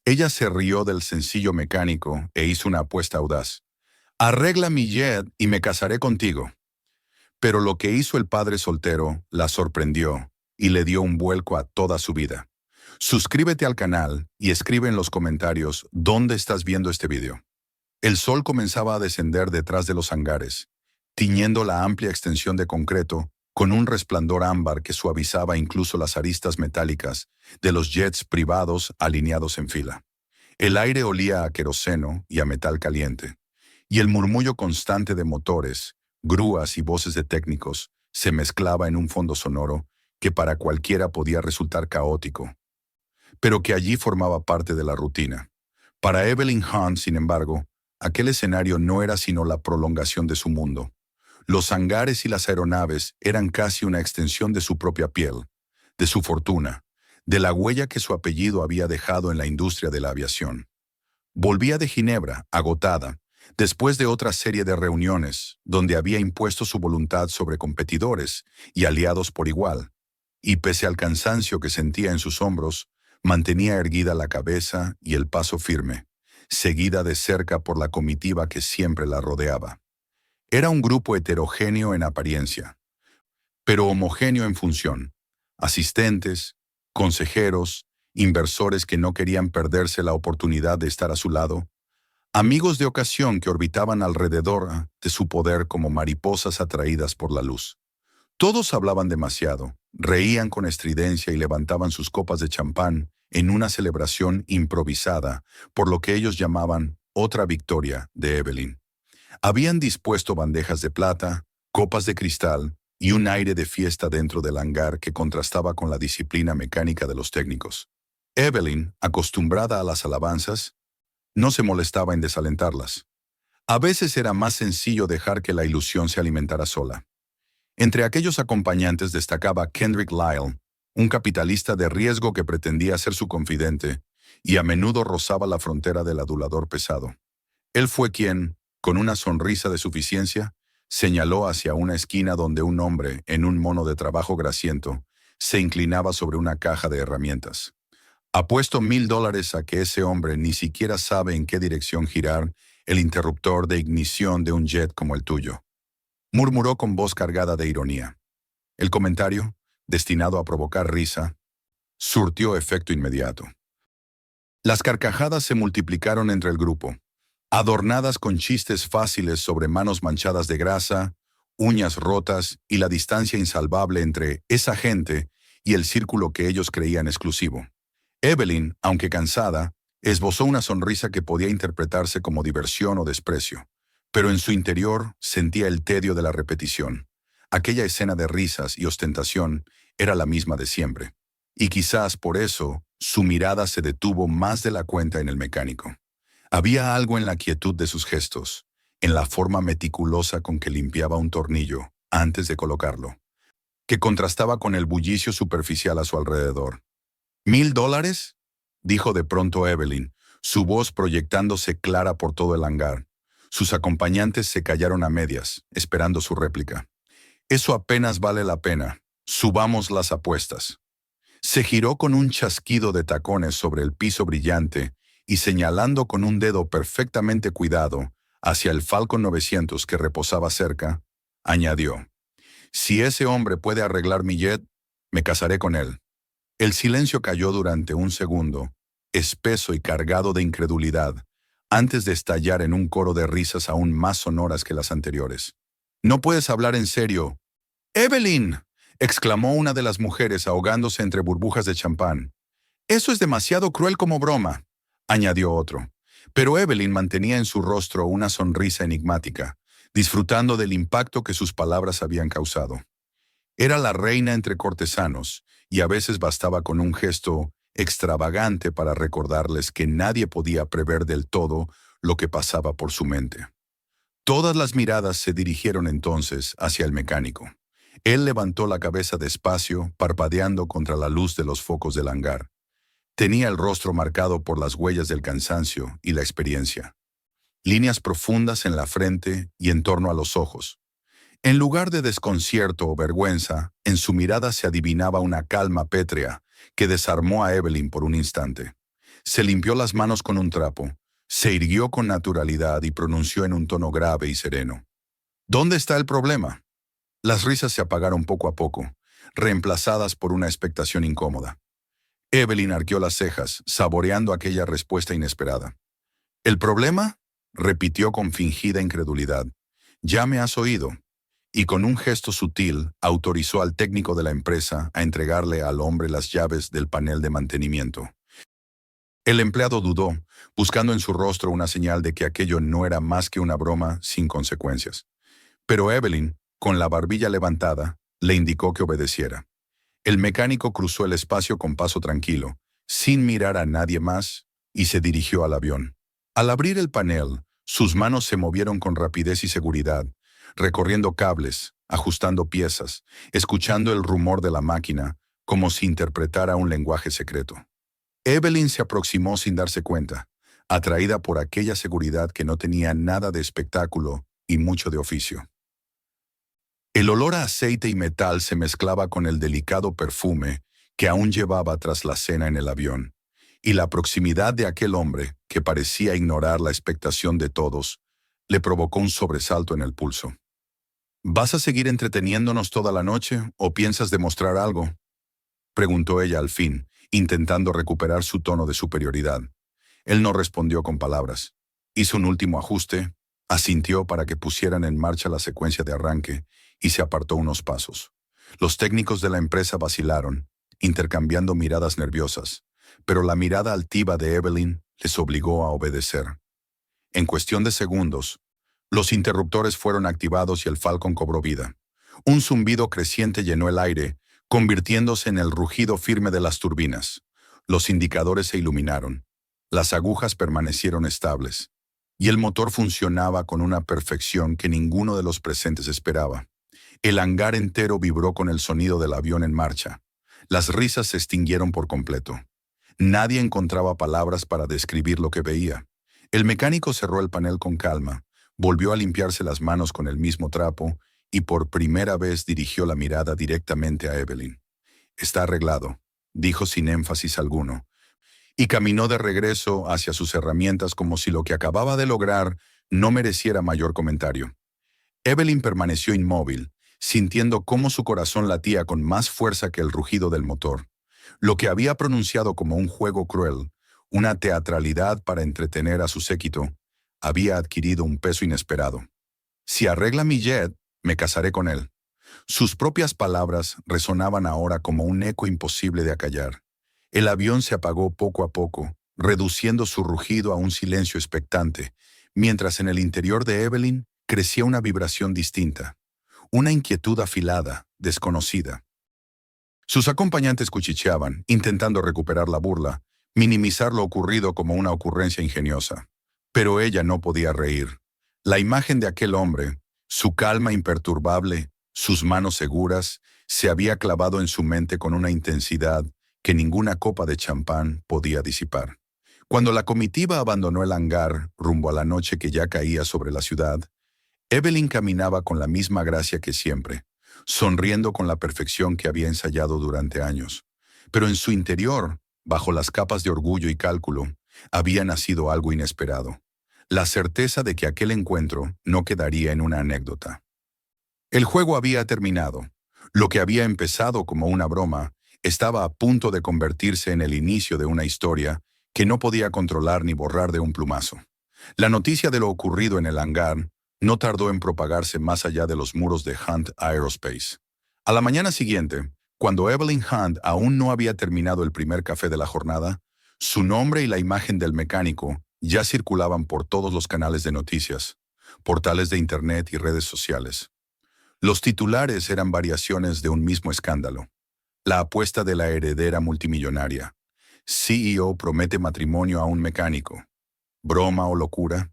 Ella se rió del sencillo mecánico e hizo una apuesta audaz. Arregla mi jet y me casaré contigo. Pero lo que hizo el padre soltero la sorprendió y le dio un vuelco a toda su vida. Suscríbete al canal y escribe en los comentarios dónde estás viendo este video. El sol comenzaba a descender detrás de los hangares, tiñendo la amplia extensión de concreto con un resplandor ámbar que suavizaba incluso las aristas metálicas de los jets privados alineados en fila. El aire olía a queroseno y a metal caliente, y el murmullo constante de motores, grúas y voces de técnicos se mezclaba en un fondo sonoro que para cualquiera podía resultar caótico, pero que allí formaba parte de la rutina. Para Evelyn Hunt, sin embargo, aquel escenario no era sino la prolongación de su mundo. Los hangares y las aeronaves eran casi una extensión de su propia piel, de su fortuna, de la huella que su apellido había dejado en la industria de la aviación. Volvía de Ginebra, agotada, después de otra serie de reuniones, donde había impuesto su voluntad sobre competidores y aliados por igual, y pese al cansancio que sentía en sus hombros, mantenía erguida la cabeza y el paso firme, seguida de cerca por la comitiva que siempre la rodeaba. Era un grupo heterogéneo en apariencia, pero homogéneo en función. Asistentes, consejeros, inversores que no querían perderse la oportunidad de estar a su lado, amigos de ocasión que orbitaban alrededor de su poder como mariposas atraídas por la luz. Todos hablaban demasiado, reían con estridencia y levantaban sus copas de champán en una celebración improvisada por lo que ellos llamaban otra victoria de Evelyn. Habían dispuesto bandejas de plata, copas de cristal y un aire de fiesta dentro del hangar que contrastaba con la disciplina mecánica de los técnicos. Evelyn, acostumbrada a las alabanzas, no se molestaba en desalentarlas. A veces era más sencillo dejar que la ilusión se alimentara sola. Entre aquellos acompañantes destacaba Kendrick Lyle, un capitalista de riesgo que pretendía ser su confidente y a menudo rozaba la frontera del adulador pesado. Él fue quien, con una sonrisa de suficiencia, señaló hacia una esquina donde un hombre, en un mono de trabajo grasiento, se inclinaba sobre una caja de herramientas. Apuesto $1000 a que ese hombre ni siquiera sabe en qué dirección girar el interruptor de ignición de un jet como el tuyo, murmuró con voz cargada de ironía. El comentario, destinado a provocar risa, surtió efecto inmediato. Las carcajadas se multiplicaron entre el grupo, adornadas con chistes fáciles sobre manos manchadas de grasa, uñas rotas y la distancia insalvable entre esa gente y el círculo que ellos creían exclusivo. Evelyn, aunque cansada, esbozó una sonrisa que podía interpretarse como diversión o desprecio, pero en su interior sentía el tedio de la repetición. Aquella escena de risas y ostentación era la misma de siempre, y quizás por eso su mirada se detuvo más de la cuenta en el mecánico. Había algo en la quietud de sus gestos, en la forma meticulosa con que limpiaba un tornillo antes de colocarlo, que contrastaba con el bullicio superficial a su alrededor. ¿$1000? Dijo de pronto Evelyn, su voz proyectándose clara por todo el hangar. Sus acompañantes se callaron a medias, esperando su réplica. Eso apenas vale la pena. Subamos las apuestas. Se giró con un chasquido de tacones sobre el piso brillante y señalando con un dedo perfectamente cuidado hacia el Falcon 900 que reposaba cerca, añadió: «Si ese hombre puede arreglar mi jet, me casaré con él». El silencio cayó durante un segundo, espeso y cargado de incredulidad, antes de estallar en un coro de risas aún más sonoras que las anteriores. «No puedes hablar en serio». «¡Evelyn!», exclamó una de las mujeres ahogándose entre burbujas de champán. «Eso es demasiado cruel como broma», añadió otro. Pero Evelyn mantenía en su rostro una sonrisa enigmática, disfrutando del impacto que sus palabras habían causado. Era la reina entre cortesanos, y a veces bastaba con un gesto extravagante para recordarles que nadie podía prever del todo lo que pasaba por su mente. Todas las miradas se dirigieron entonces hacia el mecánico. Él levantó la cabeza despacio, parpadeando contra la luz de los focos del hangar. Tenía el rostro marcado por las huellas del cansancio y la experiencia. Líneas profundas en la frente y en torno a los ojos. En lugar de desconcierto o vergüenza, en su mirada se adivinaba una calma pétrea que desarmó a Evelyn por un instante. Se limpió las manos con un trapo, se irguió con naturalidad y pronunció en un tono grave y sereno. ¿Dónde está el problema? Las risas se apagaron poco a poco, reemplazadas por una expectación incómoda. Evelyn arqueó las cejas, saboreando aquella respuesta inesperada. ¿El problema? Repitió con fingida incredulidad. Ya me has oído. Y con un gesto sutil autorizó al técnico de la empresa a entregarle al hombre las llaves del panel de mantenimiento. El empleado dudó, buscando en su rostro una señal de que aquello no era más que una broma sin consecuencias. Pero Evelyn, con la barbilla levantada, le indicó que obedeciera. El mecánico cruzó el espacio con paso tranquilo, sin mirar a nadie más, y se dirigió al avión. Al abrir el panel, sus manos se movieron con rapidez y seguridad, recorriendo cables, ajustando piezas, escuchando el rumor de la máquina, como si interpretara un lenguaje secreto. Evelyn se aproximó sin darse cuenta, atraída por aquella seguridad que no tenía nada de espectáculo y mucho de oficio. El olor a aceite y metal se mezclaba con el delicado perfume que aún llevaba tras la cena en el avión, y la proximidad de aquel hombre, que parecía ignorar la expectación de todos, le provocó un sobresalto en el pulso. ¿Vas a seguir entreteniéndonos toda la noche o piensas demostrar algo?, preguntó ella al fin, intentando recuperar su tono de superioridad. Él no respondió con palabras. Hizo un último ajuste, asintió para que pusieran en marcha la secuencia de arranque y se apartó unos pasos. Los técnicos de la empresa vacilaron, intercambiando miradas nerviosas, pero la mirada altiva de Evelyn les obligó a obedecer. En cuestión de segundos, los interruptores fueron activados y el Falcon cobró vida. Un zumbido creciente llenó el aire, convirtiéndose en el rugido firme de las turbinas. Los indicadores se iluminaron. Las agujas permanecieron estables. Y el motor funcionaba con una perfección que ninguno de los presentes esperaba. El hangar entero vibró con el sonido del avión en marcha. Las risas se extinguieron por completo. Nadie encontraba palabras para describir lo que veía. El mecánico cerró el panel con calma, volvió a limpiarse las manos con el mismo trapo y por primera vez dirigió la mirada directamente a Evelyn. «Está arreglado», dijo sin énfasis alguno, y caminó de regreso hacia sus herramientas como si lo que acababa de lograr no mereciera mayor comentario. Evelyn permaneció inmóvil, sintiendo cómo su corazón latía con más fuerza que el rugido del motor. Lo que había pronunciado como un juego cruel, una teatralidad para entretener a su séquito, había adquirido un peso inesperado. «Si arregla mi jet, me casaré con él». Sus propias palabras resonaban ahora como un eco imposible de acallar. El avión se apagó poco a poco, reduciendo su rugido a un silencio expectante, mientras en el interior de Evelyn crecía una vibración distinta, una inquietud afilada, desconocida. Sus acompañantes cuchicheaban, intentando recuperar la burla, minimizar lo ocurrido como una ocurrencia ingeniosa. Pero ella no podía reír. La imagen de aquel hombre, su calma imperturbable, sus manos seguras, se había clavado en su mente con una intensidad que ninguna copa de champán podía disipar. Cuando la comitiva abandonó el hangar rumbo a la noche que ya caía sobre la ciudad, Evelyn caminaba con la misma gracia que siempre, sonriendo con la perfección que había ensayado durante años. Pero en su interior, bajo las capas de orgullo y cálculo, había nacido algo inesperado. La certeza de que aquel encuentro no quedaría en una anécdota. El juego había terminado. Lo que había empezado como una broma estaba a punto de convertirse en el inicio de una historia que no podía controlar ni borrar de un plumazo. La noticia de lo ocurrido en el hangar no tardó en propagarse más allá de los muros de Hunt Aerospace. A la mañana siguiente, cuando Evelyn Hunt aún no había terminado el primer café de la jornada, su nombre y la imagen del mecánico ya circulaban por todos los canales de noticias, portales de internet y redes sociales. Los titulares eran variaciones de un mismo escándalo. La apuesta de la heredera multimillonaria. CEO promete matrimonio a un mecánico. ¿Broma o locura?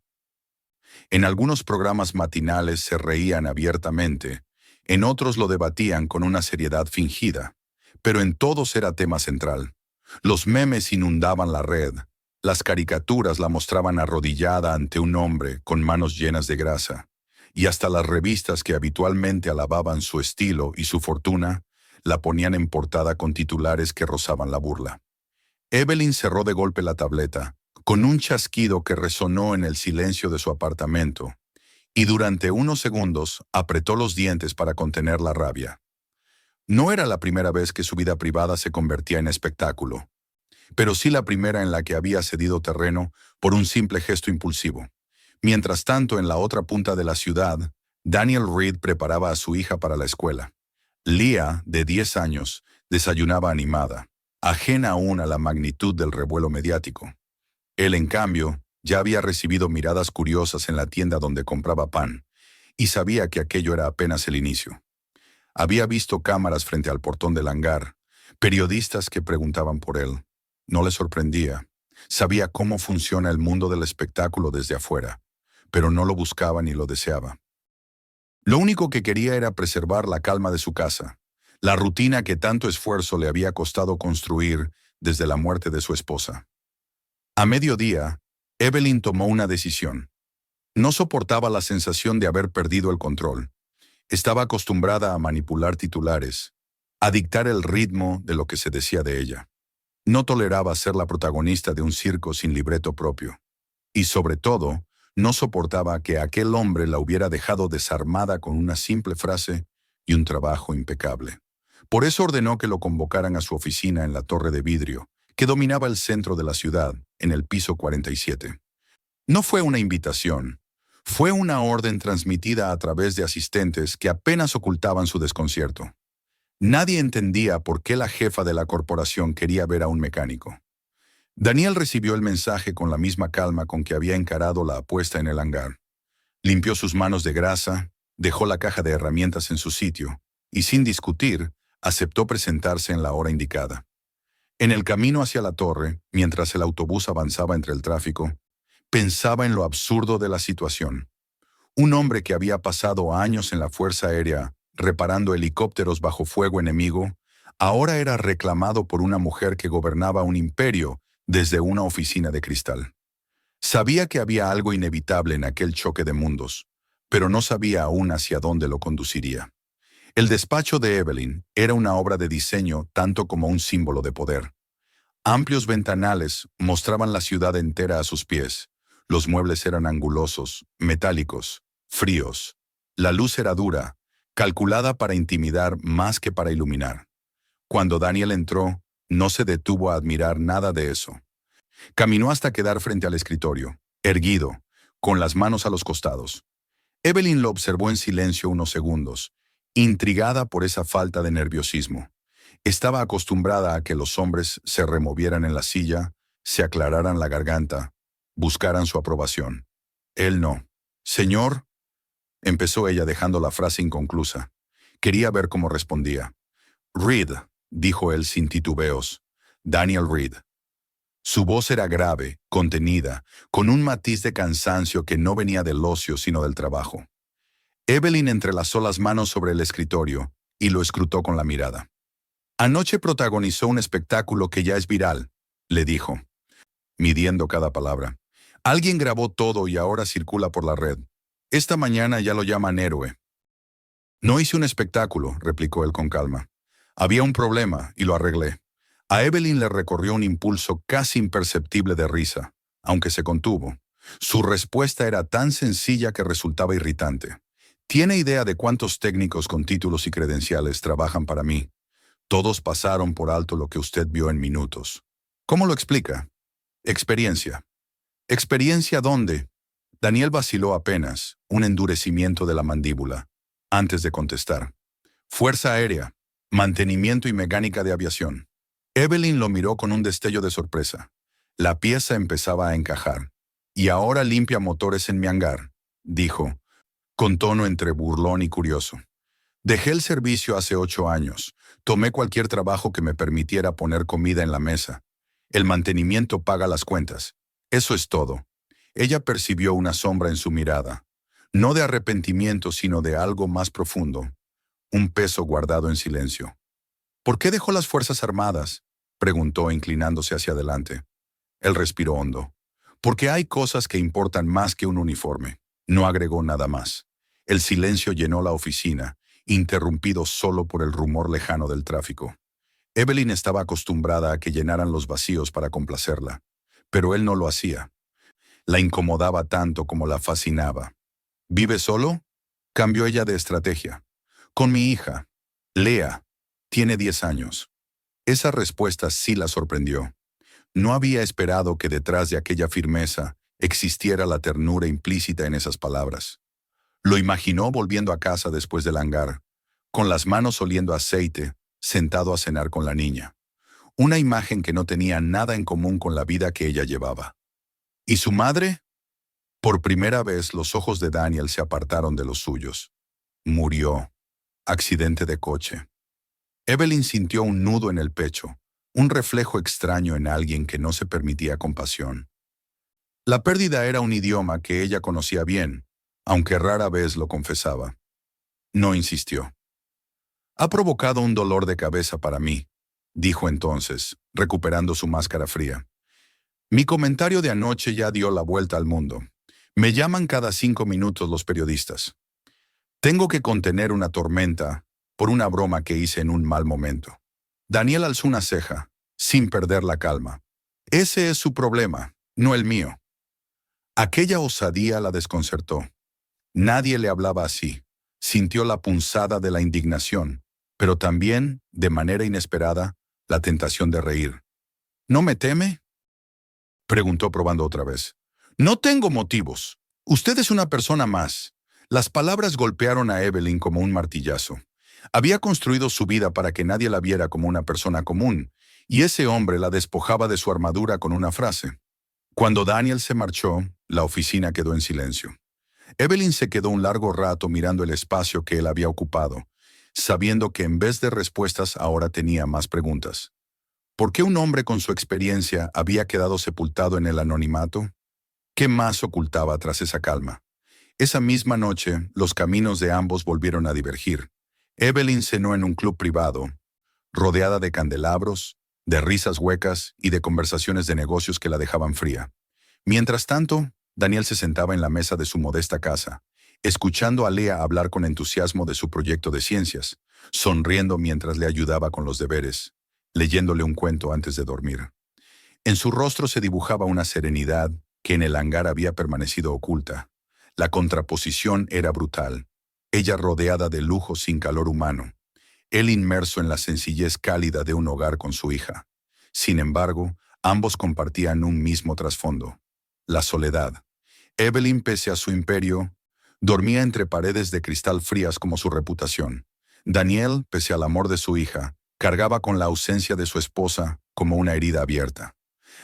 En algunos programas matinales se reían abiertamente, en otros lo debatían con una seriedad fingida, pero en todos era tema central. Los memes inundaban la red, las caricaturas la mostraban arrodillada ante un hombre con manos llenas de grasa, y hasta las revistas que habitualmente alababan su estilo y su fortuna, la ponían en portada con titulares que rozaban la burla. Evelyn cerró de golpe la tableta, con un chasquido que resonó en el silencio de su apartamento, y durante unos segundos apretó los dientes para contener la rabia. No era la primera vez que su vida privada se convertía en espectáculo, pero sí la primera en la que había cedido terreno por un simple gesto impulsivo. Mientras tanto, en la otra punta de la ciudad, Daniel Reed preparaba a su hija para la escuela. Leah, de 10 años, desayunaba animada, ajena aún a la magnitud del revuelo mediático. Él, en cambio, ya había recibido miradas curiosas en la tienda donde compraba pan, y sabía que aquello era apenas el inicio. Había visto cámaras frente al portón del hangar, periodistas que preguntaban por él. No le sorprendía. Sabía cómo funciona el mundo del espectáculo desde afuera, pero no lo buscaba ni lo deseaba. Lo único que quería era preservar la calma de su casa, la rutina que tanto esfuerzo le había costado construir desde la muerte de su esposa. A mediodía, Evelyn tomó una decisión. No soportaba la sensación de haber perdido el control. Estaba acostumbrada a manipular titulares, a dictar el ritmo de lo que se decía de ella. No toleraba ser la protagonista de un circo sin libreto propio. Y sobre todo, no soportaba que aquel hombre la hubiera dejado desarmada con una simple frase y un trabajo impecable. Por eso ordenó que lo convocaran a su oficina en la torre de vidrio, que dominaba el centro de la ciudad, en el piso 47. No fue una invitación, fue una orden transmitida a través de asistentes que apenas ocultaban su desconcierto. Nadie entendía por qué la jefa de la corporación quería ver a un mecánico. Daniel recibió el mensaje con la misma calma con que había encarado la apuesta en el hangar. Limpió sus manos de grasa, dejó la caja de herramientas en su sitio y, sin discutir, aceptó presentarse en la hora indicada. En el camino hacia la torre, mientras el autobús avanzaba entre el tráfico, pensaba en lo absurdo de la situación. Un hombre que había pasado años en la Fuerza Aérea reparando helicópteros bajo fuego enemigo, ahora era reclamado por una mujer que gobernaba un imperio desde una oficina de cristal. Sabía que había algo inevitable en aquel choque de mundos, pero no sabía aún hacia dónde lo conduciría. El despacho de Evelyn era una obra de diseño tanto como un símbolo de poder. Amplios ventanales mostraban la ciudad entera a sus pies. Los muebles eran angulosos, metálicos, fríos. La luz era dura, calculada para intimidar más que para iluminar. Cuando Daniel entró, no se detuvo a admirar nada de eso. Caminó hasta quedar frente al escritorio, erguido, con las manos a los costados. Evelyn lo observó en silencio unos segundos, intrigada por esa falta de nerviosismo. Estaba acostumbrada a que los hombres se removieran en la silla, se aclararan la garganta, buscaran su aprobación. Él no. «Señor», empezó ella dejando la frase inconclusa. Quería ver cómo respondía. «Reed», dijo él sin titubeos. «Daniel Reed». Su voz era grave, contenida, con un matiz de cansancio que no venía del ocio sino del trabajo. Evelyn entrelazó las manos sobre el escritorio y lo escrutó con la mirada. «Anoche protagonizó un espectáculo que ya es viral», le dijo, midiendo cada palabra. «Alguien grabó todo y ahora circula por la red. Esta mañana ya lo llaman héroe». «No hice un espectáculo», replicó él con calma. «Había un problema y lo arreglé». A Evelyn le recorrió un impulso casi imperceptible de risa, aunque se contuvo. Su respuesta era tan sencilla que resultaba irritante. «¿Tiene idea de cuántos técnicos con títulos y credenciales trabajan para mí? Todos pasaron por alto lo que usted vio en minutos». «¿Cómo lo explica?» «Experiencia». «¿Experiencia dónde?» Daniel vaciló apenas, un endurecimiento de la mandíbula, antes de contestar. «Fuerza Aérea, mantenimiento y mecánica de aviación». Evelyn lo miró con un destello de sorpresa. La pieza empezaba a encajar. «Y ahora limpia motores en mi hangar», dijo, con tono entre burlón y curioso. «Dejé el servicio hace 8 años. Tomé cualquier trabajo que me permitiera poner comida en la mesa. El mantenimiento paga las cuentas. Eso es todo». Ella percibió una sombra en su mirada, no de arrepentimiento sino de algo más profundo, un peso guardado en silencio. «¿Por qué dejó las Fuerzas Armadas?», preguntó inclinándose hacia adelante. Él respiró hondo. «Porque hay cosas que importan más que un uniforme». No agregó nada más. El silencio llenó la oficina, interrumpido solo por el rumor lejano del tráfico. Evelyn estaba acostumbrada a que llenaran los vacíos para complacerla, pero él no lo hacía. La incomodaba tanto como la fascinaba. ¿Vive solo? Cambió ella de estrategia. Con mi hija. Lea. Tiene 10 años. Esa respuesta sí la sorprendió. No había esperado que detrás de aquella firmeza existiera la ternura implícita en esas palabras. Lo imaginó volviendo a casa después del hangar, con las manos oliendo aceite, sentado a cenar con la niña. Una imagen que no tenía nada en común con la vida que ella llevaba. ¿Y su madre? Por primera vez los ojos de Daniel se apartaron de los suyos. Murió. Accidente de coche. Evelyn sintió un nudo en el pecho, un reflejo extraño en alguien que no se permitía compasión. La pérdida era un idioma que ella conocía bien, aunque rara vez lo confesaba. No insistió. Ha provocado un dolor de cabeza para mí, dijo entonces, recuperando su máscara fría. Mi comentario de anoche ya dio la vuelta al mundo. Me llaman cada 5 minutos los periodistas. Tengo que contener una tormenta por una broma que hice en un mal momento. Daniel alzó una ceja, sin perder la calma. Ese es su problema, no el mío. Aquella osadía la desconcertó. Nadie le hablaba así. Sintió la punzada de la indignación, pero también, de manera inesperada, la tentación de reír. ¿No me teme? Preguntó probando otra vez. No tengo motivos. Usted es una persona más. Las palabras golpearon a Evelyn como un martillazo. Había construido su vida para que nadie la viera como una persona común, y ese hombre la despojaba de su armadura con una frase. Cuando Daniel se marchó, la oficina quedó en silencio. Evelyn se quedó un largo rato mirando el espacio que él había ocupado, sabiendo que en vez de respuestas ahora tenía más preguntas. ¿Por qué un hombre con su experiencia había quedado sepultado en el anonimato? ¿Qué más ocultaba tras esa calma? Esa misma noche, los caminos de ambos volvieron a divergir. Evelyn cenó en un club privado, rodeada de candelabros, de risas huecas y de conversaciones de negocios que la dejaban fría. Mientras tanto, Daniel se sentaba en la mesa de su modesta casa, escuchando a Lea hablar con entusiasmo de su proyecto de ciencias, sonriendo mientras le ayudaba con los deberes, leyéndole un cuento antes de dormir. En su rostro se dibujaba una serenidad que en el hangar había permanecido oculta. La contraposición era brutal. Ella rodeada de lujo sin calor humano. Él inmerso en la sencillez cálida de un hogar con su hija. Sin embargo, ambos compartían un mismo trasfondo: la soledad. Evelyn, pese a su imperio, dormía entre paredes de cristal frías como su reputación. Daniel, pese al amor de su hija, cargaba con la ausencia de su esposa como una herida abierta.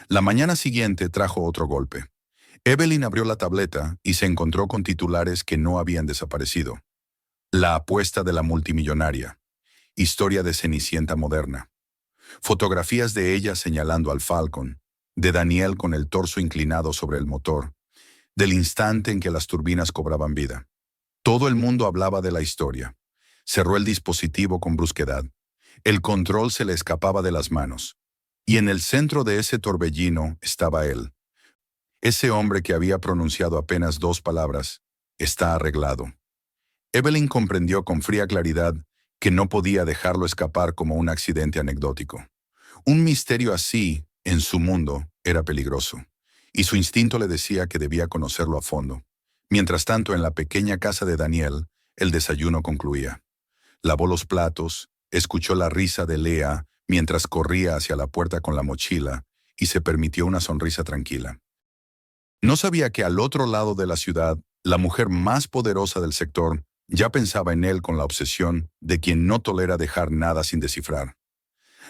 La mañana siguiente trajo otro golpe. Evelyn abrió la tableta y se encontró con titulares que no habían desaparecido. La apuesta de la multimillonaria. Historia de Cenicienta moderna. Fotografías de ella señalando al Falcon, de Daniel con el torso inclinado sobre el motor, del instante en que las turbinas cobraban vida. Todo el mundo hablaba de la historia. Cerró el dispositivo con brusquedad. El control se le escapaba de las manos. Y en el centro de ese torbellino estaba él. Ese hombre que había pronunciado apenas 2 palabras: está arreglado. Evelyn comprendió con fría claridad que no podía dejarlo escapar como un accidente anecdótico. Un misterio así, en su mundo, era peligroso, y su instinto le decía que debía conocerlo a fondo. Mientras tanto, en la pequeña casa de Daniel, el desayuno concluía. Lavó los platos, escuchó la risa de Lea mientras corría hacia la puerta con la mochila, y se permitió una sonrisa tranquila. No sabía que al otro lado de la ciudad, la mujer más poderosa del sector ya pensaba en él con la obsesión de quien no tolera dejar nada sin descifrar.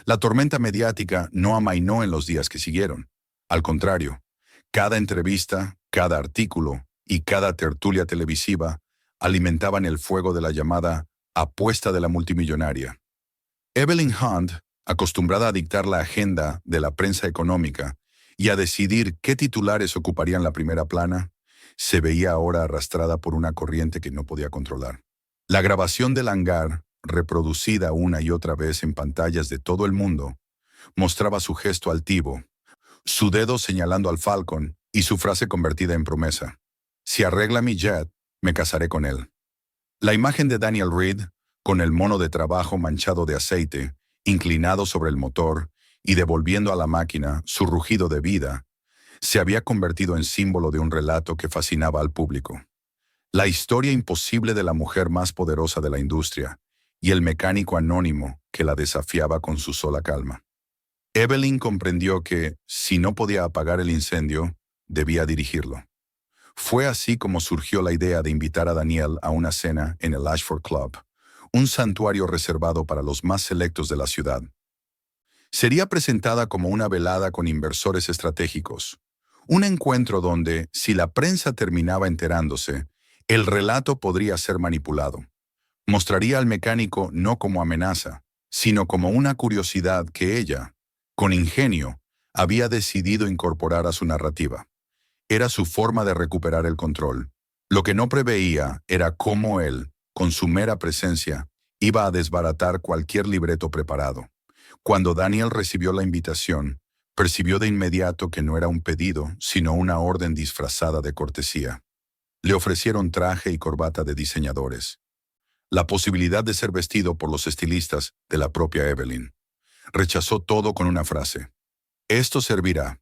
La tormenta mediática no amainó en los días que siguieron. Al contrario, cada entrevista, cada artículo y cada tertulia televisiva alimentaban el fuego de la llamada apuesta de la multimillonaria. Evelyn Hunt, acostumbrada a dictar la agenda de la prensa económica y a decidir qué titulares ocuparían la primera plana, se veía ahora arrastrada por una corriente que no podía controlar. La grabación del hangar, reproducida una y otra vez en pantallas de todo el mundo, mostraba su gesto altivo, su dedo señalando al Falcon y su frase convertida en promesa: si arregla mi jet, me casaré con él. La imagen de Daniel Reed, con el mono de trabajo manchado de aceite, inclinado sobre el motor y devolviendo a la máquina su rugido de vida, se había convertido en símbolo de un relato que fascinaba al público. La historia imposible de la mujer más poderosa de la industria y el mecánico anónimo que la desafiaba con su sola calma. Evelyn comprendió que, si no podía apagar el incendio, debía dirigirlo. Fue así como surgió la idea de invitar a Danielle a una cena en el Ashford Club, un santuario reservado para los más selectos de la ciudad. Sería presentada como una velada con inversores estratégicos, un encuentro donde, si la prensa terminaba enterándose, el relato podría ser manipulado. Mostraría al mecánico no como amenaza, sino como una curiosidad que ella, con ingenio, había decidido incorporar a su narrativa. Era su forma de recuperar el control. Lo que no preveía era cómo él, con su mera presencia, iba a desbaratar cualquier libreto preparado. Cuando Daniel recibió la invitación, percibió de inmediato que no era un pedido, sino una orden disfrazada de cortesía. Le ofrecieron traje y corbata de diseñadores. La posibilidad de ser vestido por los estilistas de la propia Evelyn. Rechazó todo con una frase. Esto servirá.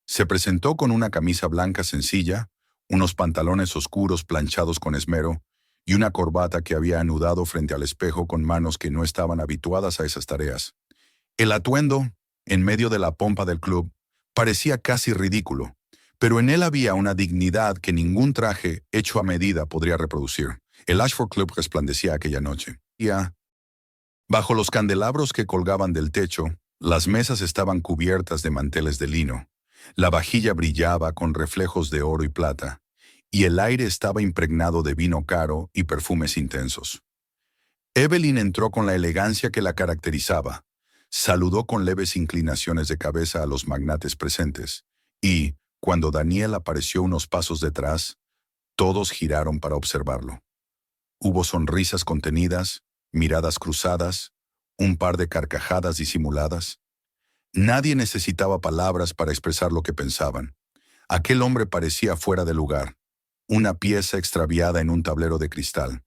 Se presentó con una camisa blanca sencilla, unos pantalones oscuros planchados con esmero y una corbata que había anudado frente al espejo con manos que no estaban habituadas a esas tareas. El atuendo, en medio de la pompa del club, parecía casi ridículo, pero en él había una dignidad que ningún traje hecho a medida podría reproducir. El Ashford Club resplandecía aquella noche. Bajo los candelabros que colgaban del techo, las mesas estaban cubiertas de manteles de lino. La vajilla brillaba con reflejos de oro y plata, y el aire estaba impregnado de vino caro y perfumes intensos. Evelyn entró con la elegancia que la caracterizaba, saludó con leves inclinaciones de cabeza a los magnates presentes, y, cuando Daniel apareció unos pasos detrás, todos giraron para observarlo. Hubo sonrisas contenidas, miradas cruzadas, un par de carcajadas disimuladas. Nadie necesitaba palabras para expresar lo que pensaban. Aquel hombre parecía fuera de lugar, una pieza extraviada en un tablero de cristal.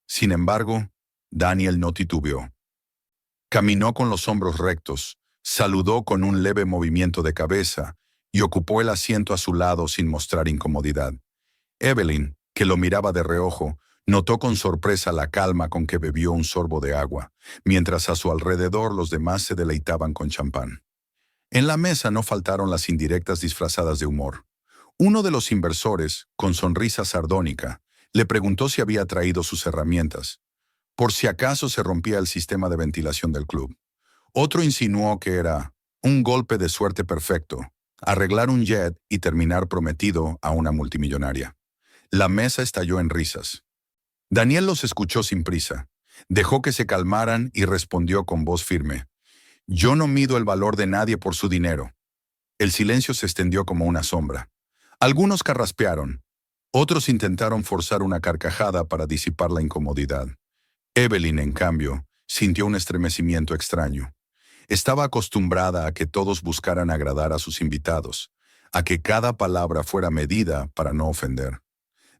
Sin embargo, Daniel no titubeó. Caminó con los hombros rectos, saludó con un leve movimiento de cabeza y ocupó el asiento a su lado sin mostrar incomodidad. Evelyn, que lo miraba de reojo, notó con sorpresa la calma con que bebió un sorbo de agua, mientras a su alrededor los demás se deleitaban con champán. En la mesa no faltaron las indirectas disfrazadas de humor. Uno de los inversores, con sonrisa sardónica, le preguntó si había traído sus herramientas, por si acaso se rompía el sistema de ventilación del club. Otro insinuó que era un golpe de suerte perfecto, arreglar un jet y terminar prometido a una multimillonaria. La mesa estalló en risas. Daniel los escuchó sin prisa, dejó que se calmaran y respondió con voz firme. Yo no mido el valor de nadie por su dinero. El silencio se extendió como una sombra. Algunos carraspearon, otros intentaron forzar una carcajada para disipar la incomodidad. Evelyn, en cambio, sintió un estremecimiento extraño. Estaba acostumbrada a que todos buscaran agradar a sus invitados, a que cada palabra fuera medida para no ofender.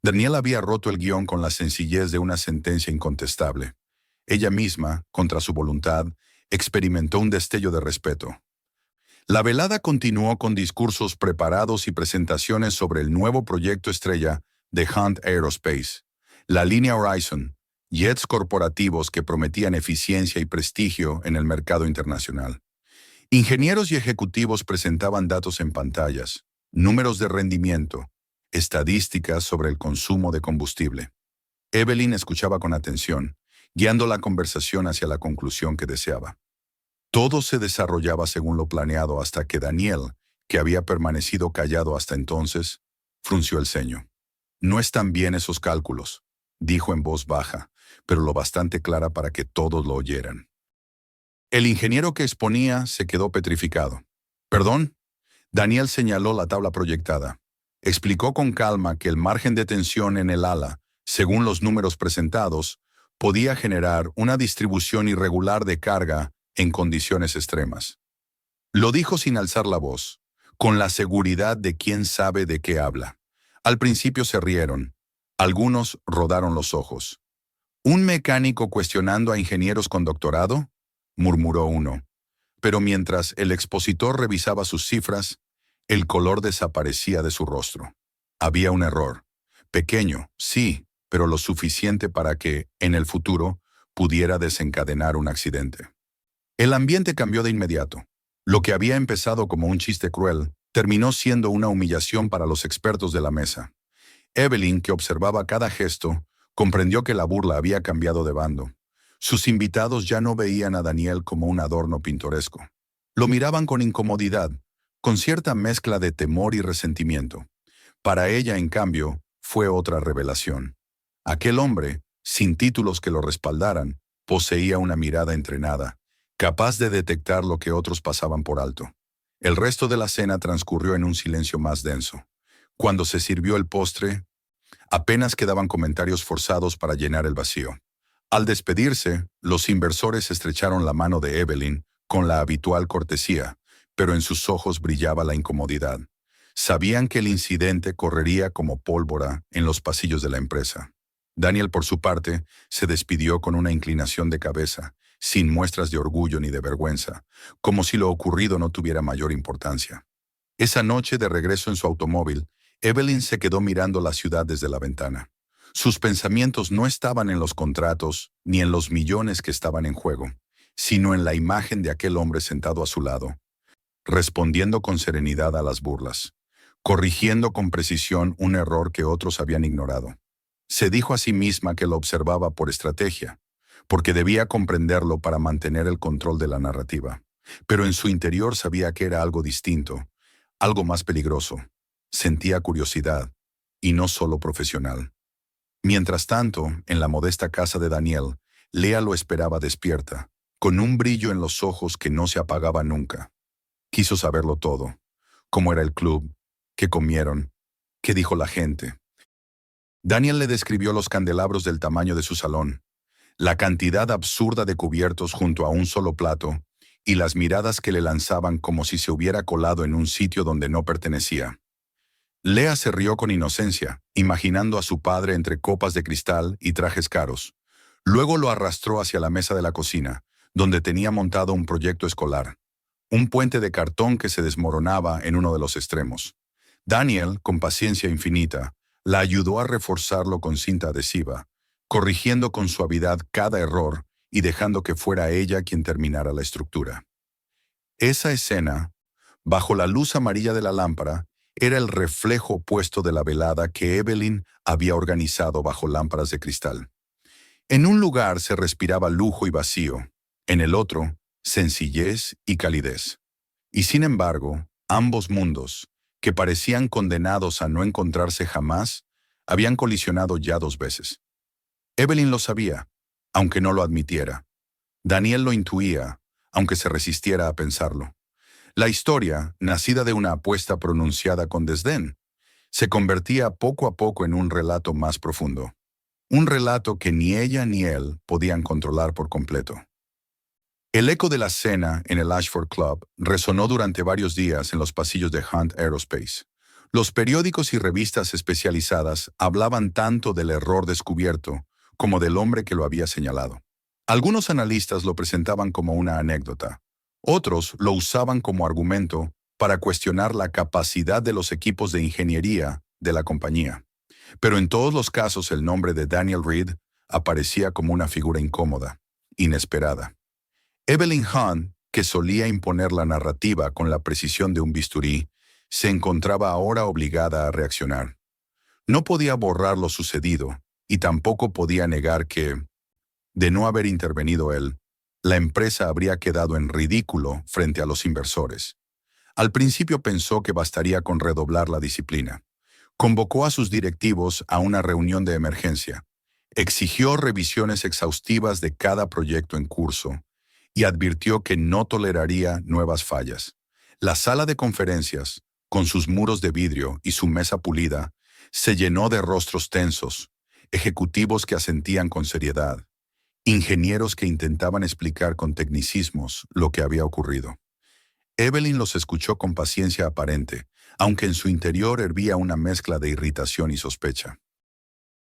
Daniel había roto el guión con la sencillez de una sentencia incontestable. Ella misma, contra su voluntad, experimentó un destello de respeto. La velada continuó con discursos preparados y presentaciones sobre el nuevo proyecto estrella de Hunt Aerospace, la línea Horizon, jets corporativos que prometían eficiencia y prestigio en el mercado internacional. Ingenieros y ejecutivos presentaban datos en pantallas, números de rendimiento, estadísticas sobre el consumo de combustible. Evelyn escuchaba con atención, guiando la conversación hacia la conclusión que deseaba. Todo se desarrollaba según lo planeado hasta que Daniel, que había permanecido callado hasta entonces, frunció el ceño. No están bien esos cálculos, dijo en voz baja, pero lo bastante clara para que todos lo oyeran. El ingeniero que exponía se quedó petrificado. ¿Perdón? Daniel señaló la tabla proyectada. Explicó con calma que el margen de tensión en el ala, según los números presentados, podía generar una distribución irregular de carga en condiciones extremas. Lo dijo sin alzar la voz, con la seguridad de quien sabe de qué habla. Al principio se rieron. Algunos rodaron los ojos. ¿Un mecánico cuestionando a ingenieros con doctorado? murmuró uno. Pero mientras el expositor revisaba sus cifras, el color desaparecía de su rostro. Había un error. Pequeño, sí, pero lo suficiente para que, en el futuro, pudiera desencadenar un accidente. El ambiente cambió de inmediato. Lo que había empezado como un chiste cruel, terminó siendo una humillación para los expertos de la mesa. Evelyn, que observaba cada gesto, comprendió que la burla había cambiado de bando. Sus invitados ya no veían a Daniel como un adorno pintoresco. Lo miraban con incomodidad, con cierta mezcla de temor y resentimiento. Para ella, en cambio, fue otra revelación. Aquel hombre, sin títulos que lo respaldaran, poseía una mirada entrenada, capaz de detectar lo que otros pasaban por alto. El resto de la cena transcurrió en un silencio más denso. Cuando se sirvió el postre, apenas quedaban comentarios forzados para llenar el vacío. Al despedirse, los inversores estrecharon la mano de Evelyn con la habitual cortesía, pero en sus ojos brillaba la incomodidad. Sabían que el incidente correría como pólvora en los pasillos de la empresa. Daniel, por su parte, se despidió con una inclinación de cabeza, sin muestras de orgullo ni de vergüenza, como si lo ocurrido no tuviera mayor importancia. Esa noche, de regreso en su automóvil, Evelyn se quedó mirando la ciudad desde la ventana. Sus pensamientos no estaban en los contratos ni en los millones que estaban en juego, sino en la imagen de aquel hombre sentado a su lado, respondiendo con serenidad a las burlas, corrigiendo con precisión un error que otros habían ignorado. Se dijo a sí misma que lo observaba por estrategia, porque debía comprenderlo para mantener el control de la narrativa. Pero en su interior sabía que era algo distinto, algo más peligroso. Sentía curiosidad, y no solo profesional. Mientras tanto, en la modesta casa de Daniel, Lea lo esperaba despierta, con un brillo en los ojos que no se apagaba nunca. Quiso saberlo todo: cómo era el club, qué comieron, qué dijo la gente. Daniel le describió los candelabros del tamaño de su salón, la cantidad absurda de cubiertos junto a un solo plato, y las miradas que le lanzaban como si se hubiera colado en un sitio donde no pertenecía. Lea se rió con inocencia, imaginando a su padre entre copas de cristal y trajes caros. Luego lo arrastró hacia la mesa de la cocina, donde tenía montado un proyecto escolar, un puente de cartón que se desmoronaba en uno de los extremos. Daniel, con paciencia infinita, la ayudó a reforzarlo con cinta adhesiva, corrigiendo con suavidad cada error y dejando que fuera ella quien terminara la estructura. Esa escena, bajo la luz amarilla de la lámpara, era el reflejo opuesto de la velada que Evelyn había organizado bajo lámparas de cristal. En un lugar se respiraba lujo y vacío, en el otro, sencillez y calidez. Y sin embargo, ambos mundos, que parecían condenados a no encontrarse jamás, habían colisionado ya 2 veces. Evelyn lo sabía, aunque no lo admitiera. Daniel lo intuía, aunque se resistiera a pensarlo. La historia, nacida de una apuesta pronunciada con desdén, se convertía poco a poco en un relato más profundo. Un relato que ni ella ni él podían controlar por completo. El eco de la cena en el Ashford Club resonó durante varios días en los pasillos de Hunt Aerospace. Los periódicos y revistas especializadas hablaban tanto del error descubierto como del hombre que lo había señalado. Algunos analistas lo presentaban como una anécdota. Otros lo usaban como argumento para cuestionar la capacidad de los equipos de ingeniería de la compañía. Pero en todos los casos el nombre de Daniel Reed aparecía como una figura incómoda, inesperada. Evelyn Hunt, que solía imponer la narrativa con la precisión de un bisturí, se encontraba ahora obligada a reaccionar. No podía borrar lo sucedido y tampoco podía negar que, de no haber intervenido él, la empresa habría quedado en ridículo frente a los inversores. Al principio pensó que bastaría con redoblar la disciplina. Convocó a sus directivos a una reunión de emergencia. Exigió revisiones exhaustivas de cada proyecto en curso y advirtió que no toleraría nuevas fallas. La sala de conferencias, con sus muros de vidrio y su mesa pulida, se llenó de rostros tensos, ejecutivos que asentían con seriedad, ingenieros que intentaban explicar con tecnicismos lo que había ocurrido. Evelyn los escuchó con paciencia aparente, aunque en su interior hervía una mezcla de irritación y sospecha.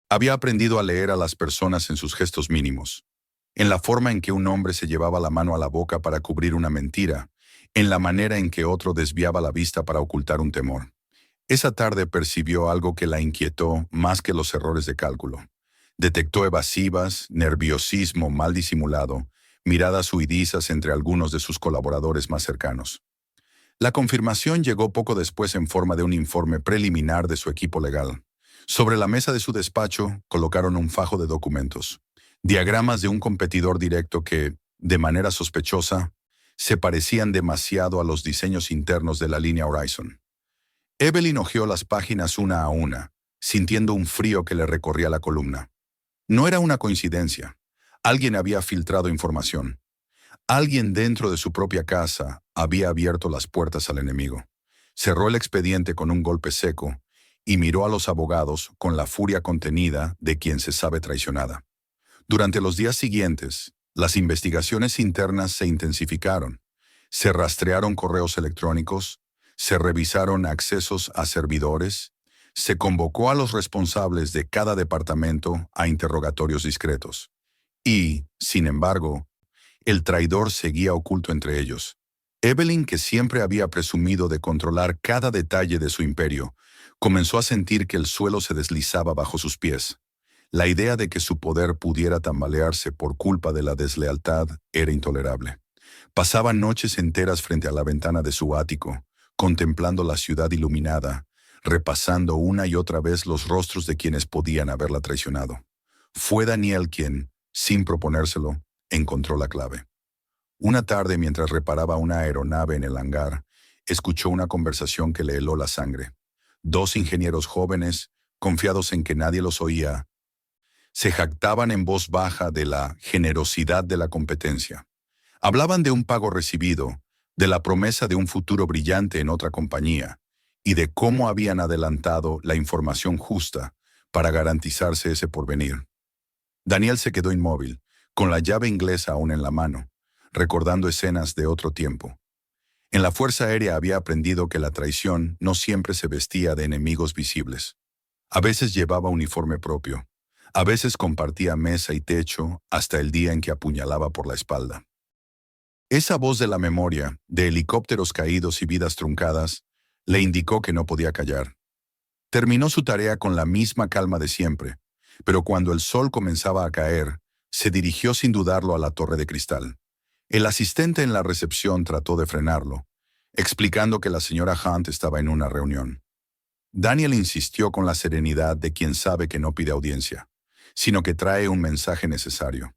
Había aprendido a leer a las personas en sus gestos mínimos. en la forma en que un hombre se llevaba la mano a la boca para cubrir una mentira, en la manera en que otro desviaba la vista para ocultar un temor. Esa tarde percibió algo que la inquietó más que los errores de cálculo. Detectó evasivas, nerviosismo mal disimulado, miradas huidizas entre algunos de sus colaboradores más cercanos. La confirmación llegó poco después en forma de un informe preliminar de su equipo legal. Sobre la mesa de su despacho colocaron un fajo de documentos, diagramas de un competidor directo que, de manera sospechosa, se parecían demasiado a los diseños internos de la línea Horizon. Evelyn hojeó las páginas una a una, sintiendo un frío que le recorría la columna. No era una coincidencia. Alguien había filtrado información. Alguien dentro de su propia casa había abierto las puertas al enemigo. Cerró el expediente con un golpe seco y miró a los abogados con la furia contenida de quien se sabe traicionada. Durante los días siguientes, las investigaciones internas se intensificaron. Se rastrearon correos electrónicos, se revisaron accesos a servidores, se convocó a los responsables de cada departamento a interrogatorios discretos. Y, sin embargo, el traidor seguía oculto entre ellos. Evelyn, que siempre había presumido de controlar cada detalle de su imperio, comenzó a sentir que el suelo se deslizaba bajo sus pies. La idea de que su poder pudiera tambalearse por culpa de la deslealtad era intolerable. Pasaba noches enteras frente a la ventana de su ático, contemplando la ciudad iluminada, repasando una y otra vez los rostros de quienes podían haberla traicionado. Fue Daniel quien, sin proponérselo, encontró la clave. Una tarde, mientras reparaba una aeronave en el hangar, escuchó una conversación que le heló la sangre. Dos ingenieros jóvenes, confiados en que nadie los oía, se jactaban en voz baja de la generosidad de la competencia. Hablaban de un pago recibido, de la promesa de un futuro brillante en otra compañía, y de cómo habían adelantado la información justa para garantizarse ese porvenir. Daniel se quedó inmóvil, con la llave inglesa aún en la mano, recordando escenas de otro tiempo. En la Fuerza Aérea había aprendido que la traición no siempre se vestía de enemigos visibles. A veces llevaba uniforme propio, a veces compartía mesa y techo hasta el día en que apuñalaba por la espalda. Esa voz de la memoria, de helicópteros caídos y vidas truncadas, le indicó que no podía callar. Terminó su tarea con la misma calma de siempre, pero cuando el sol comenzaba a caer, se dirigió sin dudarlo a la torre de cristal. El asistente en la recepción trató de frenarlo, explicando que la señora Hunt estaba en una reunión. Daniel insistió con la serenidad de quien sabe que no pide audiencia, sino que trae un mensaje necesario.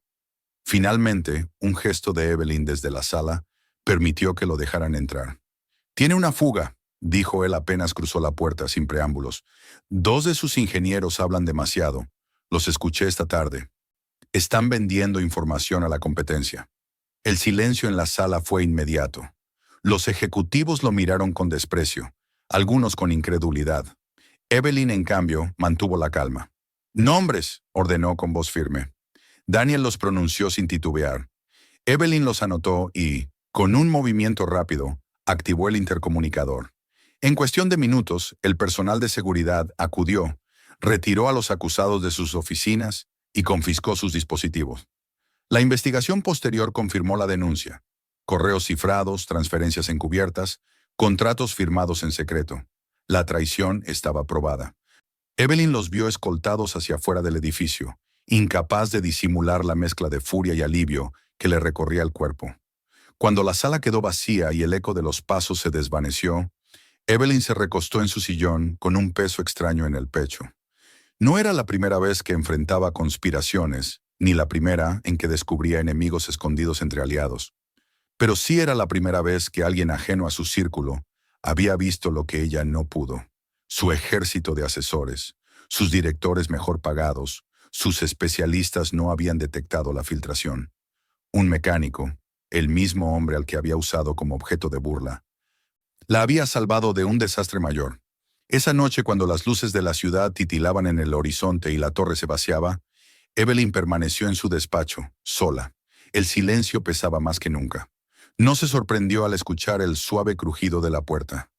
Finalmente, un gesto de Evelyn desde la sala permitió que lo dejaran entrar. «Tiene una fuga», dijo él apenas cruzó la puerta sin preámbulos. «Dos de sus ingenieros hablan demasiado. Los escuché esta tarde. Están vendiendo información a la competencia». El silencio en la sala fue inmediato. Los ejecutivos lo miraron con desprecio, algunos con incredulidad. Evelyn, en cambio, mantuvo la calma. «Nombres», ordenó con voz firme. Daniel los pronunció sin titubear. Evelyn los anotó y, con un movimiento rápido, activó el intercomunicador. En cuestión de minutos, el personal de seguridad acudió, retiró a los acusados de sus oficinas y confiscó sus dispositivos. La investigación posterior confirmó la denuncia. Correos cifrados, transferencias encubiertas, contratos firmados en secreto. La traición estaba probada. Evelyn los vio escoltados hacia afuera del edificio, incapaz de disimular la mezcla de furia y alivio que le recorría el cuerpo. Cuando la sala quedó vacía y el eco de los pasos se desvaneció, Evelyn se recostó en su sillón con un peso extraño en el pecho. No era la primera vez que enfrentaba conspiraciones, ni la primera en que descubría enemigos escondidos entre aliados. Pero sí era la primera vez que alguien ajeno a su círculo había visto lo que ella no pudo. Su ejército de asesores, sus directores mejor pagados, sus especialistas no habían detectado la filtración. Un mecánico, el mismo hombre al que había usado como objeto de burla, la había salvado de un desastre mayor. Esa noche, cuando las luces de la ciudad titilaban en el horizonte y la torre se vaciaba, Evelyn permaneció en su despacho, sola. El silencio pesaba más que nunca. No se sorprendió al escuchar el suave crujido de la puerta.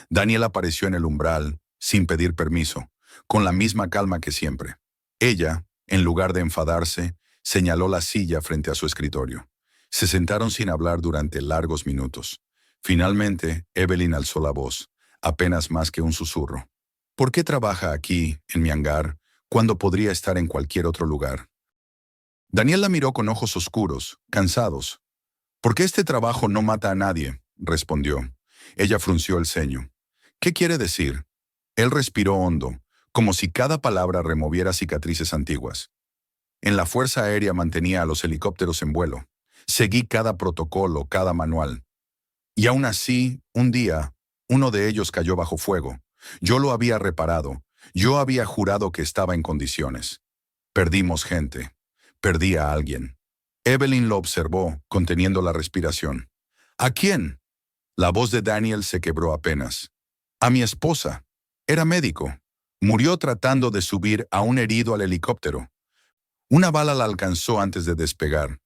Daniel apareció en el umbral, sin pedir permiso, con la misma calma que siempre. Ella, en lugar de enfadarse, Señaló la silla frente a su escritorio. Se sentaron sin hablar durante largos minutos. Finalmente, Evelyn alzó la voz, apenas más que un susurro. ¿Por qué trabaja aquí, en mi hangar, cuando podría estar en cualquier otro lugar? Daniel la miró con ojos oscuros, cansados. «Porque este trabajo no mata a nadie», respondió. Ella frunció el ceño. «¿Qué quiere decir?» Él respiró hondo, como si cada palabra removiera cicatrices antiguas. En la Fuerza Aérea mantenía a los helicópteros en vuelo. Seguí cada protocolo, cada manual. Y aún así, un día, uno de ellos cayó bajo fuego. Yo lo había reparado. Yo había jurado que estaba en condiciones. Perdimos gente. Perdí a alguien. Evelyn lo observó, conteniendo la respiración. ¿A quién? La voz de Daniel se quebró apenas. A mi esposa. Era médico. Murió tratando de subir a un herido al helicóptero. Una bala la alcanzó antes de despegar.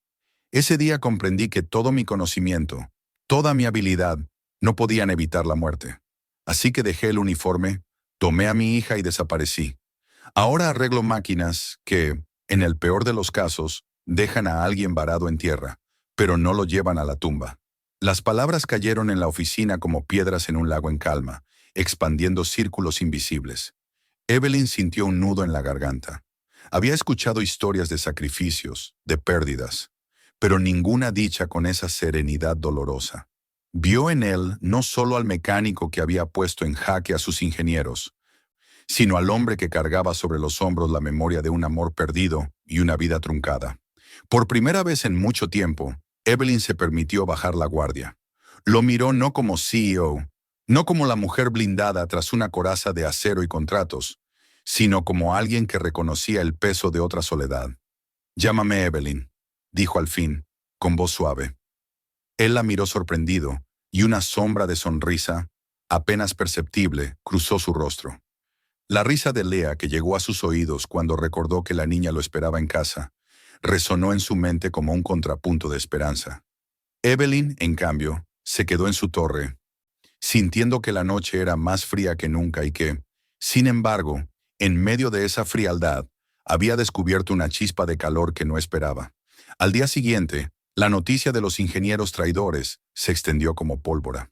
Ese día comprendí que todo mi conocimiento, toda mi habilidad, no podían evitar la muerte. Así que dejé el uniforme, tomé a mi hija y desaparecí. Ahora arreglo máquinas que, en el peor de los casos, dejan a alguien varado en tierra, pero no lo llevan a la tumba. Las palabras cayeron en la oficina como piedras en un lago en calma, expandiendo círculos invisibles. Evelyn sintió un nudo en la garganta. Había escuchado historias de sacrificios, de pérdidas, pero ninguna dicha con esa serenidad dolorosa. Vio en él no solo al mecánico que había puesto en jaque a sus ingenieros, sino al hombre que cargaba sobre los hombros la memoria de un amor perdido y una vida truncada. Por primera vez en mucho tiempo, Evelyn se permitió bajar la guardia. Lo miró no como CEO, no como la mujer blindada tras una coraza de acero y contratos, sino como alguien que reconocía el peso de otra soledad. «Llámame Evelyn», dijo al fin, con voz suave. Él la miró sorprendido, y una sombra de sonrisa, apenas perceptible, cruzó su rostro. La risa de Lea, que llegó a sus oídos cuando recordó que la niña lo esperaba en casa, resonó en su mente como un contrapunto de esperanza. Evelyn, en cambio, se quedó en su torre, sintiendo que la noche era más fría que nunca y que, sin embargo, en medio de esa frialdad, había descubierto una chispa de calor que no esperaba. Al día siguiente, la noticia de los ingenieros traidores se extendió como pólvora.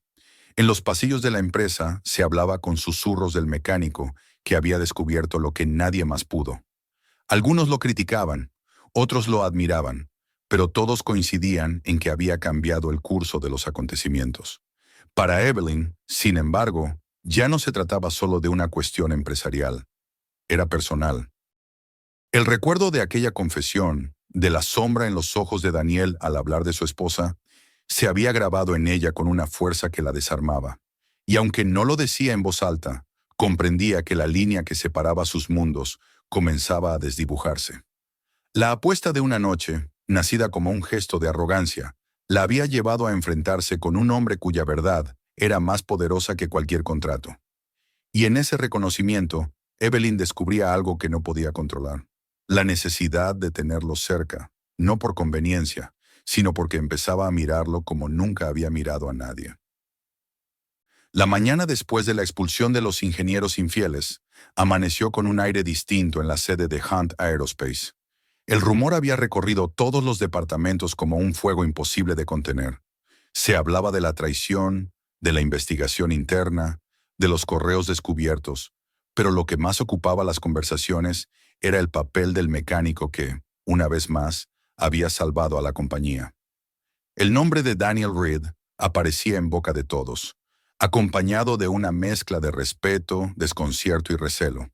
En los pasillos de la empresa se hablaba con susurros del mecánico que había descubierto lo que nadie más pudo. Algunos lo criticaban, otros lo admiraban, pero todos coincidían en que había cambiado el curso de los acontecimientos. Para Evelyn, sin embargo, ya no se trataba solo de una cuestión empresarial. Era personal. El recuerdo de aquella confesión, de la sombra en los ojos de Daniel al hablar de su esposa, se había grabado en ella con una fuerza que la desarmaba. Y aunque no lo decía en voz alta, comprendía que la línea que separaba sus mundos comenzaba a desdibujarse. La apuesta de una noche, nacida como un gesto de arrogancia, la había llevado a enfrentarse con un hombre cuya verdad era más poderosa que cualquier contrato. Y en ese reconocimiento, Evelyn descubría algo que no podía controlar. La necesidad de tenerlo cerca, no por conveniencia, sino porque empezaba a mirarlo como nunca había mirado a nadie. La mañana después de la expulsión de los ingenieros infieles, amaneció con un aire distinto en la sede de Hunt Aerospace. El rumor había recorrido todos los departamentos como un fuego imposible de contener. Se hablaba de la traición, de la investigación interna, de los correos descubiertos, pero lo que más ocupaba las conversaciones era el papel del mecánico que, una vez más, había salvado a la compañía. El nombre de Daniel Reed aparecía en boca de todos, acompañado de una mezcla de respeto, desconcierto y recelo.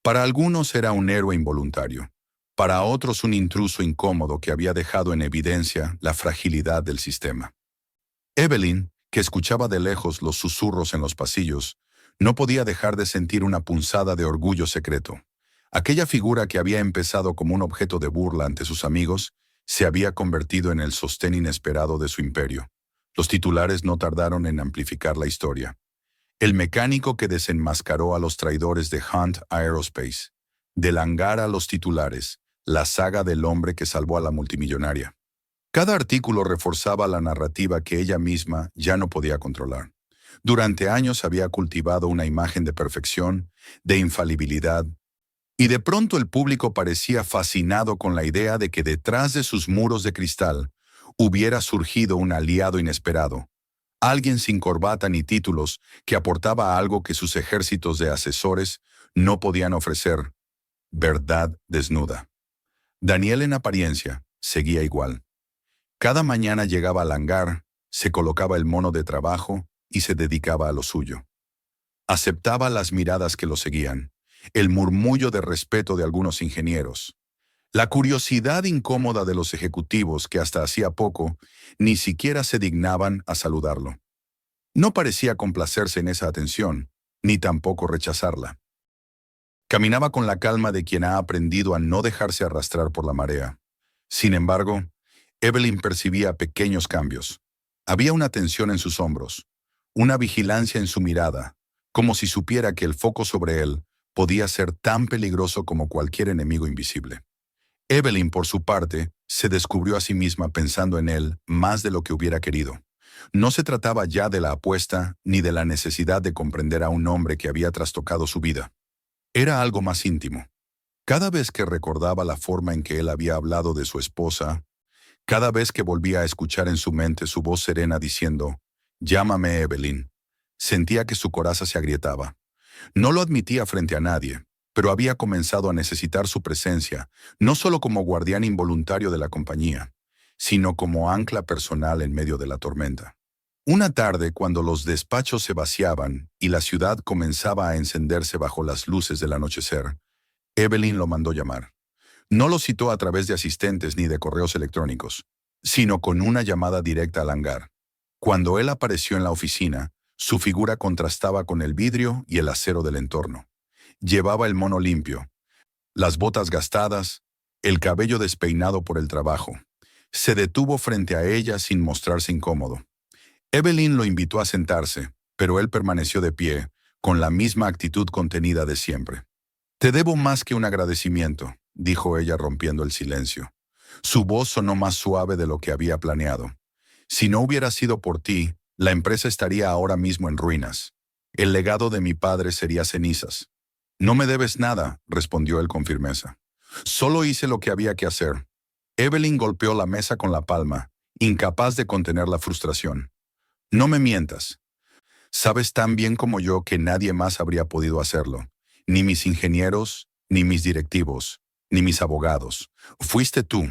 Para algunos era un héroe involuntario, para otros un intruso incómodo que había dejado en evidencia la fragilidad del sistema. Evelyn, que escuchaba de lejos los susurros en los pasillos, no podía dejar de sentir una punzada de orgullo secreto. Aquella figura que había empezado como un objeto de burla ante sus amigos, se había convertido en el sostén inesperado de su imperio. Los titulares no tardaron en amplificar la historia. El mecánico que desenmascaró a los traidores de Hunt Aerospace. Del hangar a los titulares, la saga del hombre que salvó a la multimillonaria. Cada artículo reforzaba la narrativa que ella misma ya no podía controlar. Durante años había cultivado una imagen de perfección, de infalibilidad, Y de pronto el público parecía fascinado con la idea de que detrás de sus muros de cristal hubiera surgido un aliado inesperado, alguien sin corbata ni títulos que aportaba algo que sus ejércitos de asesores no podían ofrecer: verdad desnuda. Daniel, en apariencia, seguía igual. Cada mañana llegaba al hangar, se colocaba el mono de trabajo y se dedicaba a lo suyo. Aceptaba las miradas que lo seguían, el murmullo de respeto de algunos ingenieros, la curiosidad incómoda de los ejecutivos que hasta hacía poco ni siquiera se dignaban a saludarlo. No parecía complacerse en esa atención, ni tampoco rechazarla. Caminaba con la calma de quien ha aprendido a no dejarse arrastrar por la marea. Sin embargo, Evelyn percibía pequeños cambios. Había una tensión en sus hombros, una vigilancia en su mirada, como si supiera que el foco sobre él podía ser tan peligroso como cualquier enemigo invisible. Evelyn, por su parte, se descubrió a sí misma pensando en él más de lo que hubiera querido. No se trataba ya de la apuesta ni de la necesidad de comprender a un hombre que había trastocado su vida. Era algo más íntimo. Cada vez que recordaba la forma en que él había hablado de su esposa, cada vez que volvía a escuchar en su mente su voz serena diciendo: «Llámame Evelyn», sentía que su coraza se agrietaba. No lo admitía frente a nadie, pero había comenzado a necesitar su presencia, no solo como guardián involuntario de la compañía, sino como ancla personal en medio de la tormenta. Una tarde, cuando los despachos se vaciaban y la ciudad comenzaba a encenderse bajo las luces del anochecer, Evelyn lo mandó llamar. No lo citó a través de asistentes ni de correos electrónicos, sino con una llamada directa al hangar. Cuando él apareció en la oficina, su figura contrastaba con el vidrio y el acero del entorno. Llevaba el mono limpio, las botas gastadas, el cabello despeinado por el trabajo. Se detuvo frente a ella sin mostrarse incómodo. Evelyn lo invitó a sentarse, pero él permaneció de pie, con la misma actitud contenida de siempre. «Te debo más que un agradecimiento», dijo ella rompiendo el silencio. Su voz sonó más suave de lo que había planeado. «Si no hubiera sido por ti, la empresa estaría ahora mismo en ruinas. El legado de mi padre sería cenizas». «No me debes nada», respondió él con firmeza. «Solo hice lo que había que hacer». Evelyn golpeó la mesa con la palma, incapaz de contener la frustración. «No me mientas. Sabes tan bien como yo que nadie más habría podido hacerlo. Ni mis ingenieros, ni mis directivos, ni mis abogados. Fuiste tú,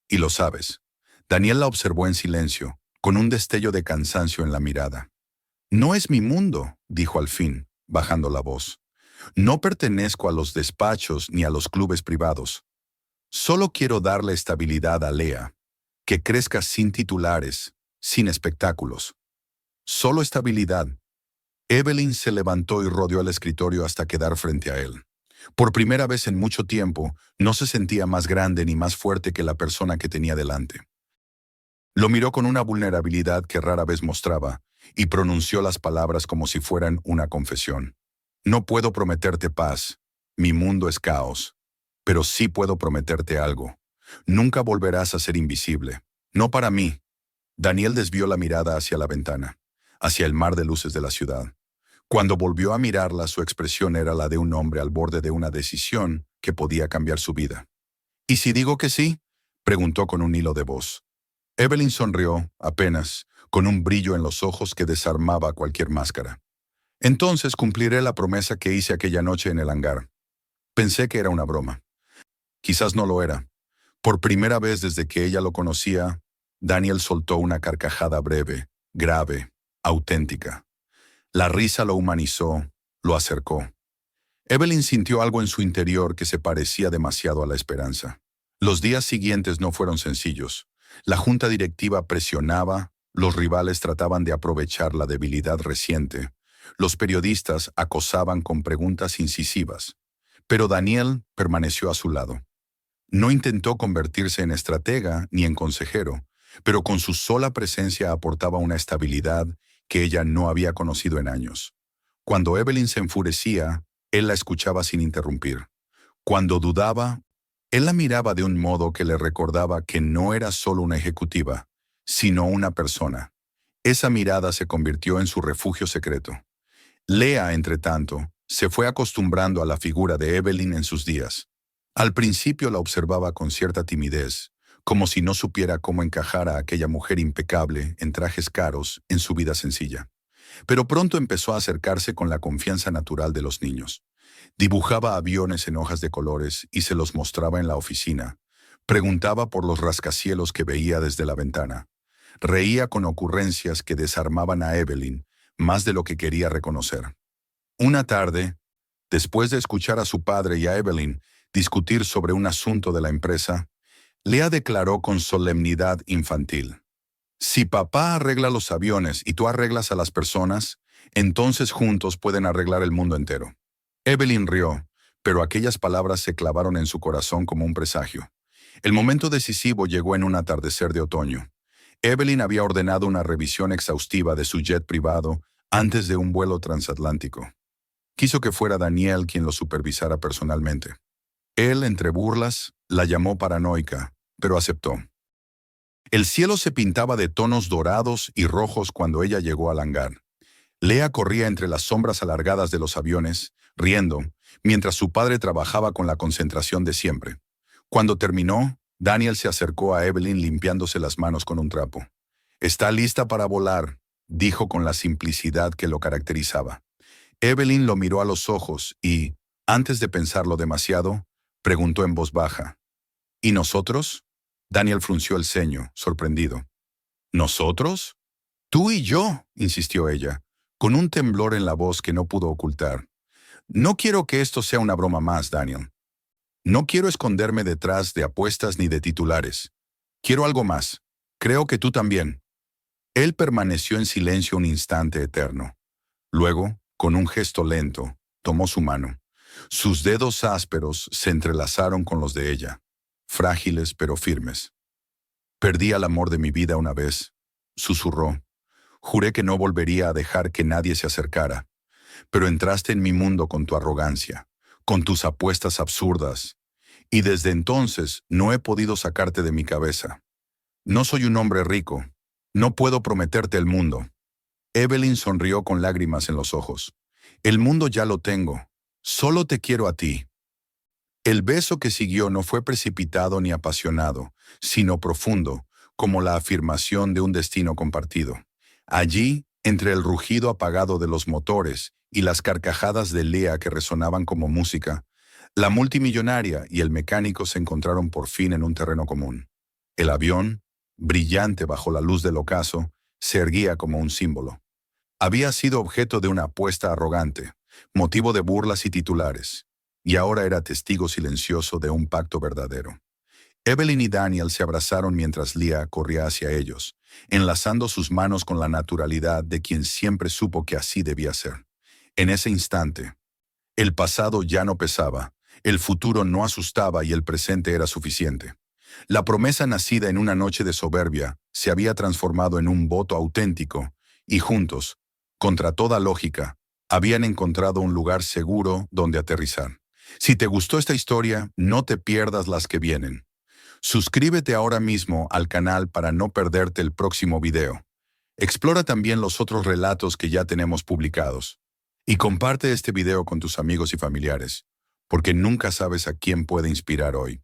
y lo sabes». Daniel la observó en silencio, con un destello de cansancio en la mirada. «No es mi mundo», dijo al fin, bajando la voz. «No pertenezco a los despachos ni a los clubes privados. Solo quiero darle estabilidad a Lea, que crezca sin titulares, sin espectáculos. Solo estabilidad». Evelyn se levantó y rodeó el escritorio hasta quedar frente a él. Por primera vez en mucho tiempo, no se sentía más grande ni más fuerte que la persona que tenía delante. Lo miró con una vulnerabilidad que rara vez mostraba, y pronunció las palabras como si fueran una confesión. «No puedo prometerte paz. Mi mundo es caos. Pero sí puedo prometerte algo. Nunca volverás a ser invisible. No para mí». Daniel desvió la mirada hacia la ventana, hacia el mar de luces de la ciudad. Cuando volvió a mirarla, su expresión era la de un hombre al borde de una decisión que podía cambiar su vida. «¿Y si digo que sí?», preguntó con un hilo de voz. Evelyn sonrió, apenas, con un brillo en los ojos que desarmaba cualquier máscara. «Entonces cumpliré la promesa que hice aquella noche en el hangar». Pensé que era una broma. Quizás no lo era. Por primera vez desde que ella lo conocía, Daniel soltó una carcajada breve, grave, auténtica. La risa lo humanizó, lo acercó. Evelyn sintió algo en su interior que se parecía demasiado a la esperanza. Los días siguientes no fueron sencillos. La junta directiva presionaba, los rivales trataban de aprovechar la debilidad reciente, los periodistas acosaban con preguntas incisivas. Pero Daniel permaneció a su lado. No intentó convertirse en estratega ni en consejero, pero con su sola presencia aportaba una estabilidad que ella no había conocido en años. Cuando Evelyn se enfurecía, él la escuchaba sin interrumpir. Cuando dudaba, él la miraba de un modo que le recordaba que no era solo una ejecutiva, sino una persona. Esa mirada se convirtió en su refugio secreto. Lea, entre tanto, se fue acostumbrando a la figura de Evelyn en sus días. Al principio la observaba con cierta timidez, como si no supiera cómo encajar a aquella mujer impecable en trajes caros en su vida sencilla. Pero pronto empezó a acercarse con la confianza natural de los niños. Dibujaba aviones en hojas de colores y se los mostraba en la oficina. Preguntaba por los rascacielos que veía desde la ventana. Reía con ocurrencias que desarmaban a Evelyn, más de lo que quería reconocer. Una tarde, después de escuchar a su padre y a Evelyn discutir sobre un asunto de la empresa, Leah declaró con solemnidad infantil: si papá arregla los aviones y tú arreglas a las personas, entonces juntos pueden arreglar el mundo entero. Evelyn rió, pero aquellas palabras se clavaron en su corazón como un presagio. El momento decisivo llegó en un atardecer de otoño. Evelyn había ordenado una revisión exhaustiva de su jet privado antes de un vuelo transatlántico. Quiso que fuera Daniel quien lo supervisara personalmente. Él, entre burlas, la llamó paranoica, pero aceptó. El cielo se pintaba de tonos dorados y rojos cuando ella llegó al hangar. Leah corría entre las sombras alargadas de los aviones, riendo, mientras su padre trabajaba con la concentración de siempre. Cuando terminó, Daniel se acercó a Evelyn limpiándose las manos con un trapo. «Está lista para volar», dijo con la simplicidad que lo caracterizaba. Evelyn lo miró a los ojos y, antes de pensarlo demasiado, preguntó en voz baja: «¿Y nosotros?» Daniel frunció el ceño, sorprendido. «¿Nosotros?» «Tú y yo», insistió ella, con un temblor en la voz que no pudo ocultar. «No quiero que esto sea una broma más, Daniel. No quiero esconderme detrás de apuestas ni de titulares. Quiero algo más. Creo que tú también». Él permaneció en silencio un instante eterno. Luego, con un gesto lento, tomó su mano. Sus dedos ásperos se entrelazaron con los de ella, frágiles pero firmes. «Perdí al amor de mi vida una vez», susurró. «Juré que no volvería a dejar que nadie se acercara. Pero entraste en mi mundo con tu arrogancia, con tus apuestas absurdas, y desde entonces no he podido sacarte de mi cabeza. No soy un hombre rico. No puedo prometerte el mundo». Evelyn sonrió con lágrimas en los ojos. «El mundo ya lo tengo. Solo te quiero a ti». El beso que siguió no fue precipitado ni apasionado, sino profundo, como la afirmación de un destino compartido. Allí, entre el rugido apagado de los motores y las carcajadas de Leah que resonaban como música, la multimillonaria y el mecánico se encontraron por fin en un terreno común. El avión, brillante bajo la luz del ocaso, se erguía como un símbolo. Había sido objeto de una apuesta arrogante, motivo de burlas y titulares, y ahora era testigo silencioso de un pacto verdadero. Evelyn y Daniel se abrazaron mientras Leah corría hacia ellos, enlazando sus manos con la naturalidad de quien siempre supo que así debía ser. En ese instante, el pasado ya no pesaba, el futuro no asustaba y el presente era suficiente. La promesa nacida en una noche de soberbia se había transformado en un voto auténtico, y juntos, contra toda lógica, habían encontrado un lugar seguro donde aterrizar. Si te gustó esta historia, no te pierdas las que vienen. Suscríbete ahora mismo al canal para no perderte el próximo video. Explora también los otros relatos que ya tenemos publicados. Y comparte este video con tus amigos y familiares, porque nunca sabes a quién puede inspirar hoy.